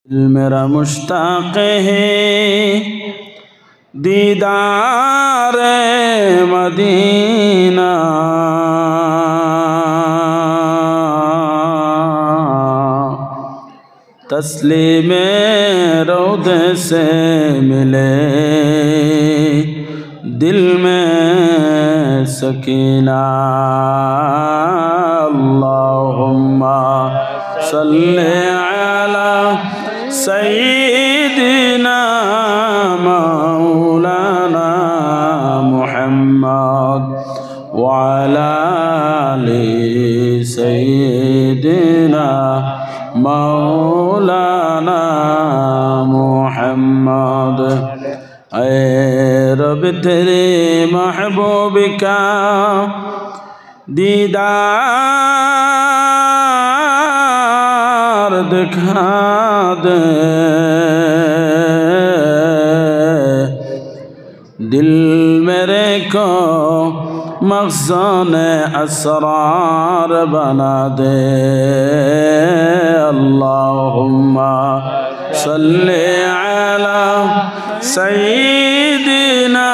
दिल मेरा मुश्ताक़ है दीदार मदीना, तस्लीम रौदे से मिले दिल में सकीना। अल्लाहुम्मा सल्ले अला सय्यिदिना मौलाना मुहम्मद व अला आलि सय्यिदिना मौलाना मुहम्मद। ऐ रब तेरे महबूब का दीदार दिखा दे, दिल मेरे को मखज़न असरार बना दे। अल्लाहुम्मा सल्ले अला सय्यिदिना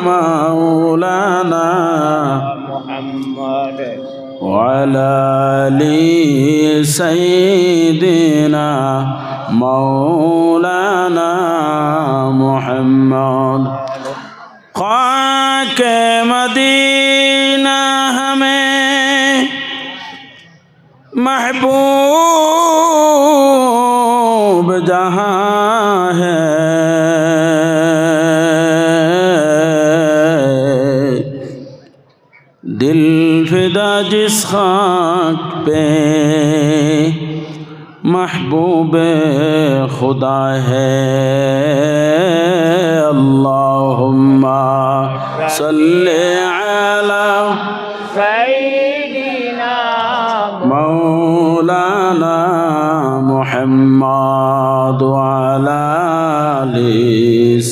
मौलाना मुहम्मद व अला आलि सय्यिदिना मौलाना मुहम्मद। ख़ाक मदीना हमें महबूब जहाँ है, दिल फिदा जिस खाक पे महबूब खुदा है। अल्लाहुम्मा सल्ले अला सय्यिदिना मौलाना मुहम्मद व अला आलि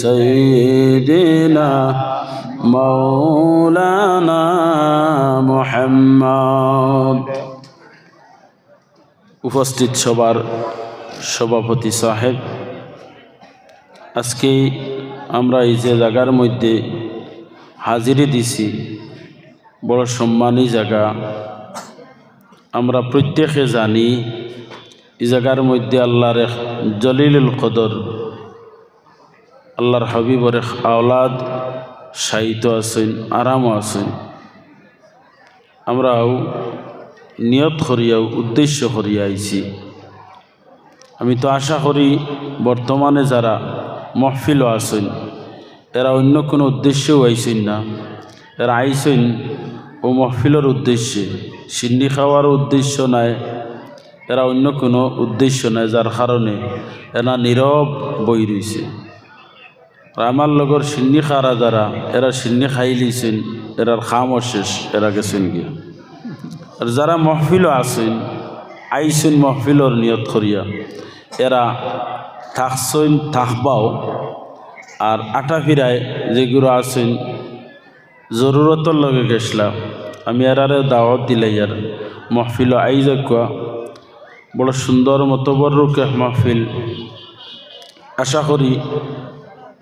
सय्यिदिना मौलाना मुहम्मद। उपस्थित सबार सभापति साहेब, আজকে আমরা এই যে জায়গার মধ্যে হাজিরি দিছি বড় সম্মানী জায়গা। আমরা প্রত্যেকে জানি এই জায়গার মধ্যে আল্লাহর এক জলিলুল কদর আল্লাহর হাবিবর এক আওলাদ শায়িত আছেন, আরামও আছেন। আমরাও নিয়ত করিয়াও উদ্দেশ্য করিয়া আইছি। আমি তো আশা করি বর্তমানে যারা মহফিলও আছেন এরা অন্য কোনো উদ্দেশ্যেও আইছেন না, এরা আইছেন ও মহফিলের উদ্দেশ্যে, সিন্নি খাওয়ার উদ্দেশ্য নাই, এরা অন্য কোনো উদ্দেশ্য নাই, যার কারণে এরা নীরব বই রয়েছে। আমার লগর সিন্নি খারা যারা এরা সিন্নি খাই লিছেন, এরার খামও শেষ, এরা গেছেন গিয়া। আর যারা মহফিলও আছেন আইছেন মহফিলর নিয়ত করিয়া, এরা থাকছেন থাকবাও। আর আটা ফিরায় যেগুলো আছেন জরুরতর লগে গেছিলাম, আমি এরারে দাওয়াত দিলাই আর মহফিল আইজা বড় সুন্দর মতবরুকে মহফিল। আশা করি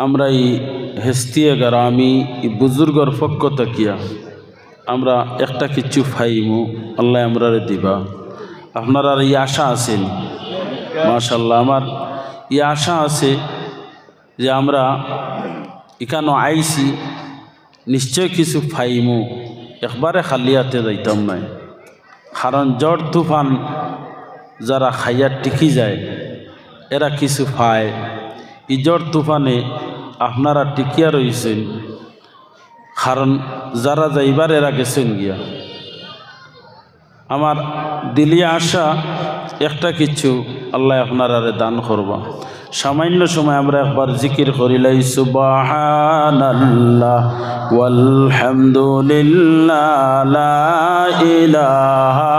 আমরা এই হেস্তিয়া গারা আমি এই বুজুর্গর পক্ষ তাকিয়া আমরা একটা কিছু ফাইমু, আল্লাহ আমরারে দিবা। আপনার আর এই আশা আছেন? মাশাআল্লাহ, আমার এই আশা আছে যে আমরা এখানে আইছি নিশ্চয় কিছু ফাইমু, একবারে খালি হাতে যাইতাম নাই। কারণ ঝড় তুফান যারা খাইয়া টিকি যায় এরা কিছু পায়। এই ঝড় তুফানে আপনারা টিকিয়া রয়েছেন, কারণ যারা যাইবার এরা গেছেন গিয়া। আমার দিলিয়া আশা একটা কিছু আল্লাহ আপনারা দান করবা। সামান্য সময় আমরা একবার জিকির করিলাই সুবহানাল্লাহ ওয়ালহামদুলিল্লাহ লা ইলাহা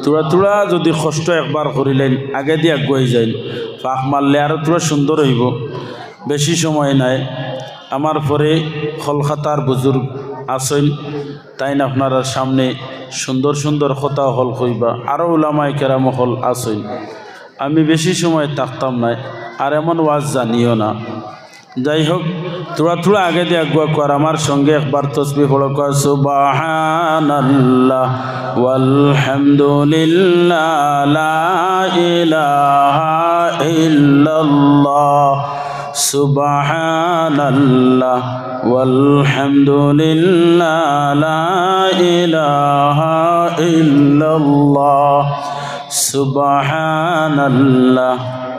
তোরা তোরা যদি কষ্ট একবার করিলেন আগে দিয়ে আগুয়াই যাইন, পাক মারলে আরও তোরা সুন্দর হইব। বেশি সময় নাই, আমার পরে কলকাতার বুজুর্গ আসেন, তাই না আপনার সামনে সুন্দর সুন্দর কথা হল কইবা। আরও উলামায়ে কেরাম হল আসেন, আমি বেশি সময় থাকতাম না, আর এমন ওয়াজ জানিও না। যাই হোক, থোড়া থোড়া আগে দিয়ে আগুয়া কর, আমার সঙ্গে একবার তসবিহ পড়ো, কর সুবহানাল্লাহ ওয়ালহামদুলিল্লাহ লা ইলাহা ইল্লাল্লাহ সুবহানাল্লাহ ওয়ালহামদুলিল্লাহ লা ইলাহা ইল্লাল্লাহ সুবহানাল্লাহ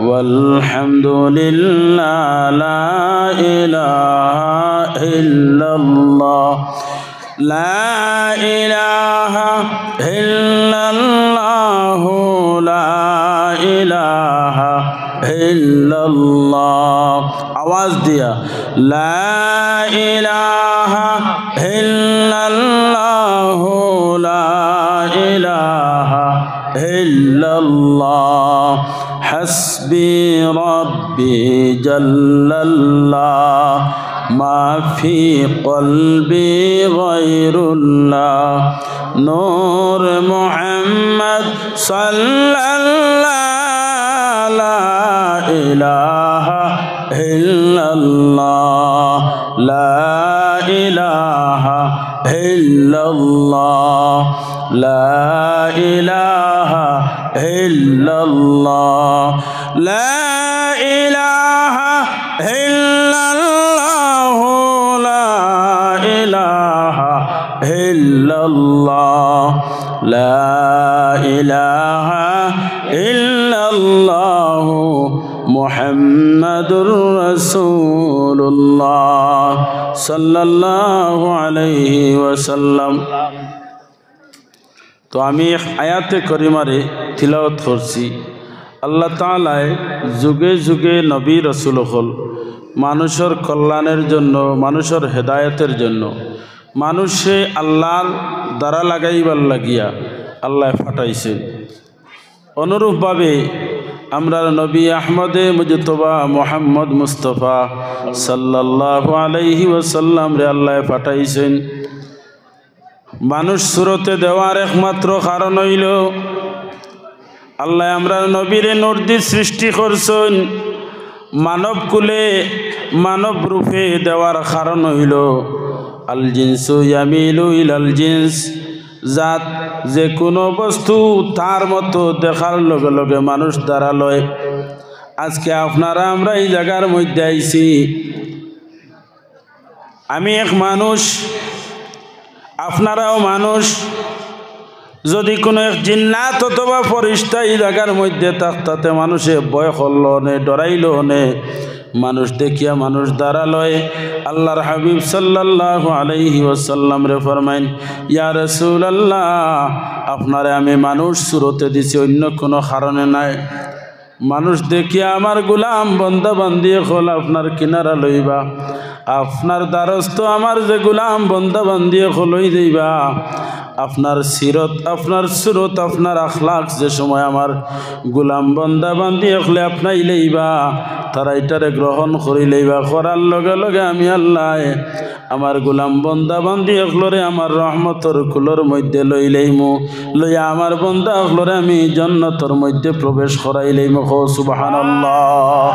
ওয়ালহামদুলিল্লাহ লা ইলাহা ইল্লাল্লাহ লা ইলাহা ইল্লাল্লাহ লা ইলাহা ইল্লাল্লাহ। আওয়াজ দিয়া লা ইলাহা ইল্লাল্লাহ লা ইলাহা ইল্লাল্লাহ হাসবি রব্বি জাল্লাল্লাহ মা ফি কলবি গায়রুল্লাহ নূর মুহাম্মদ সাল্লাল্লাহু লা ইলাহা ইল্লাল্লাহ লা ইলাহা ইল্লাল্লাহ লা ইলাহা ইল্লাল্লাহ লা ইলাহা ইল্লাল্লাহ লা ইলাহা ইল্লাল্লাহ লা ইলাহা ইল্লাল্লাহ মুহাম্মাদুর রাসূলুল্লাহ সাল্লাল্লাহু আলাইহি ওয়াসাল্লাম। তো আমি আয়াতে করিমারে তিলাওয়াত করছি। আল্লাহ তাআলা যুগে যুগে নবী রাসূল হল মানুষের কল্যাণের জন্য, মানুষের হেদায়েতের জন্য, মানুষে আল্লাহর দ্বারা লাগাইবার লাগিয়া আল্লাহ পাঠাইছেন। অনুরূপভাবে আমরা নবী আহমদে মুজতবা মুহাম্মদ মুস্তফা সাল্লাল্লাহু আলাইহি ওয়াসাল্লাম রে আল্লাহ পাঠাইছেন। মানুষ সুরতে দেওয়ার একমাত্র কারণ হইল আল্লাহ আমরা নবীরে নূর দিয়ে সৃষ্টি করছেন। মানব কুলে মানব রূপে দেওয়ার কারণ হইল আল জিনসু ইয়ামিলু ইলাল জিনস, জাত যে কোনো বস্তু তার মতো দেখার লগে লগে মানুষ দ্বারা লয়। আজকে আপনারা আমরা এই জায়গার মধ্যে আইছি, আমি এক মানুষ, আপনারাও মানুষ। যদি কোনো এক জিন্নাত অথবা ফেরেশতা এই জায়গার মধ্যে থাকতে মানুষে ভয় করল নে, ডরাইল নে, মানুষ দেখিয়া মানুষ দ্বারা লয়। আল্লাহর হাবিব সাল্লাল্লাহু আলাইহি ওয়াসাল্লাম রে ফরমাইন, ইয়া রাসূলুল্লাহ আপনারে আমি মানুষ সুরতে দিছি, অন্য কোনো কারণে নাই। মানুষ দেখিয়া আমার গোলাম বন্দা বান্দি হল আপনার কিনারা লইবা, আপনার দ্বারস্থ আমার যে গোলাম বন্দা বান্দি হলই যাইবা। আপনার সিরত, আপনার সুরত, আপনার আখলাক যে সময় আমার গোলাম বন্দা বান্দি হলে আপনাই লইবা, তারা এটারে গ্রহণ করি লইবা। করার লগে লগে আমি আল্লাহ আমার গোলাম বন্দা বান্দি হলরে আমার রহমতর কুলোর মধ্যে লই লইমু, লইয়া আমার বন্দা হলরে আমি জান্নাতের মধ্যে প্রবেশ করাই লইমু। সুবহানাল্লাহ।